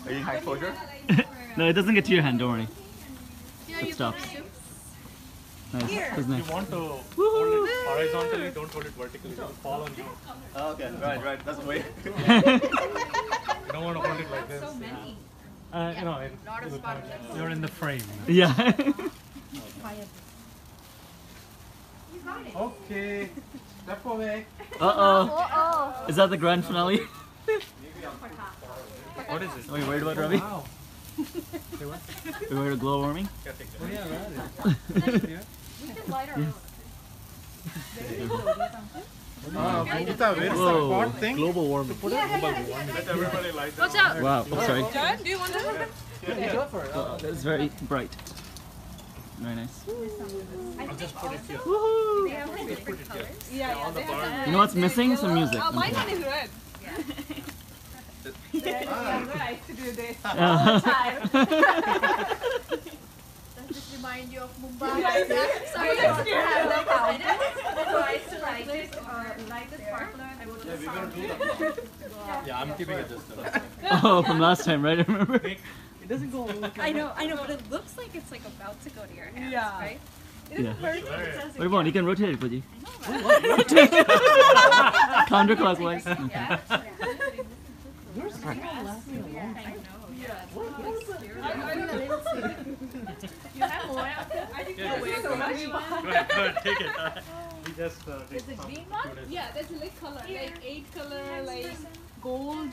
Are you high exposure? No, it doesn't get to your hand, don't worry. Yeah, It stops. Nice. That's If nice. you want to hold it horizontally, don't hold it vertically. It will fall on you. Oh, okay, right. That's the way. You don't want to hold it like this. so many. You know, Lot of sparklers. you're in the frame. Yeah. Okay. Step away. Uh-oh. Is that the grand finale? What is it? Are you worried about Ravi? Wow. Say what? Are you worried about global warming? Yeah, take that. Oh yeah, right. We can light our own. Bhumika, where is the Whoa. pot thing? Global warming. Let everybody light Watch out! Wow, sorry. John, do you want to? Oh, that's very bright. Very nice. I'll just put it here. Woohoo! They have different colors. All the bars. You know what's missing? Some music. My one is red. I used to do this all Uh-huh. the time. Does this remind you of Mumbai? Sorry, I don't have the powder. So I used to light this sparkler. I would just Yeah, I'm keeping it this time. Oh, from last time, right? I remember. It doesn't go. I know, but it looks like it's like about to go to your hands, Yeah. right? Yeah. It What about you can rotate it, Puji? Counterclockwise. Okay. You have more out there? I think Yeah, so much. Go ahead, take it. We just Is the green one? Yeah, there's like color, like 8 color, like gold.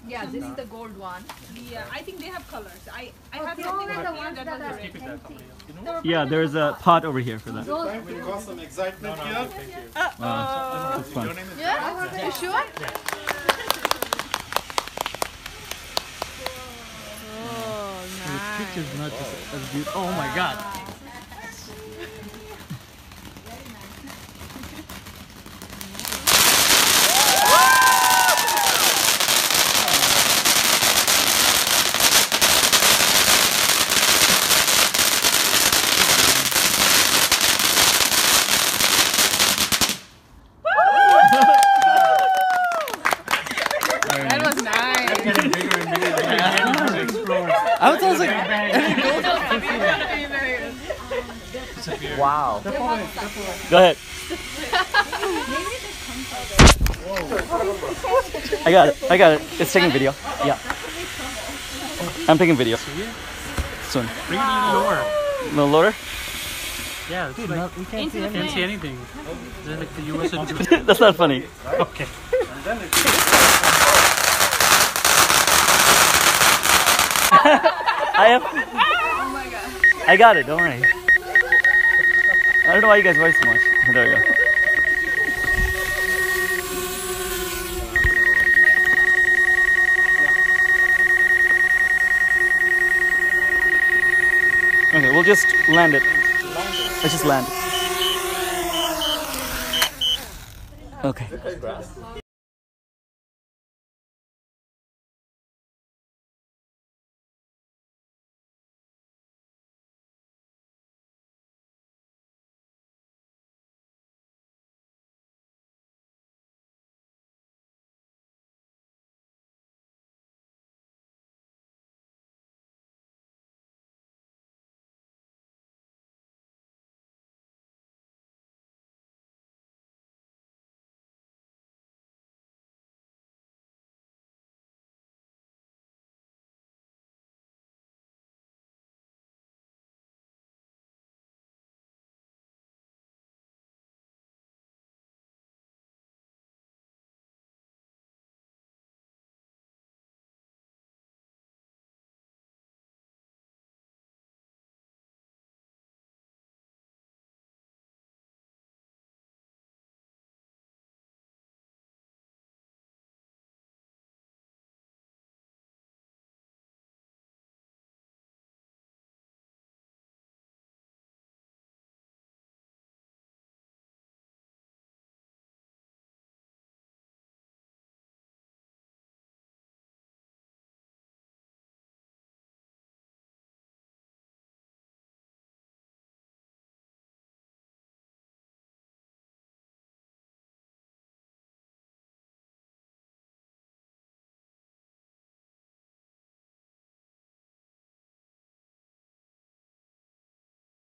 Yeah, this is the gold one. Yeah, I think they have colors. I have these something are the over here ones that that was are red. keep it there. You know? Yeah, there's a pot over here for that. Time will cause some excitement here. Thank you. Wow, that's Your fun. name is Yeah? You sure? The picture's not just as beautiful. Oh my god. That was nice. getting bigger and bigger. I was like, wow. Go ahead. I got it. It's taking video. Yeah. I'm taking video. Soon. Bring it a little lower. A little lower? Yeah, it's like, we can't see anything. Is it like the US and That's not funny. Okay. I got it, don't worry. I don't know why you guys worry so much. There we go. Okay, we'll just land it. Let's just land. Okay.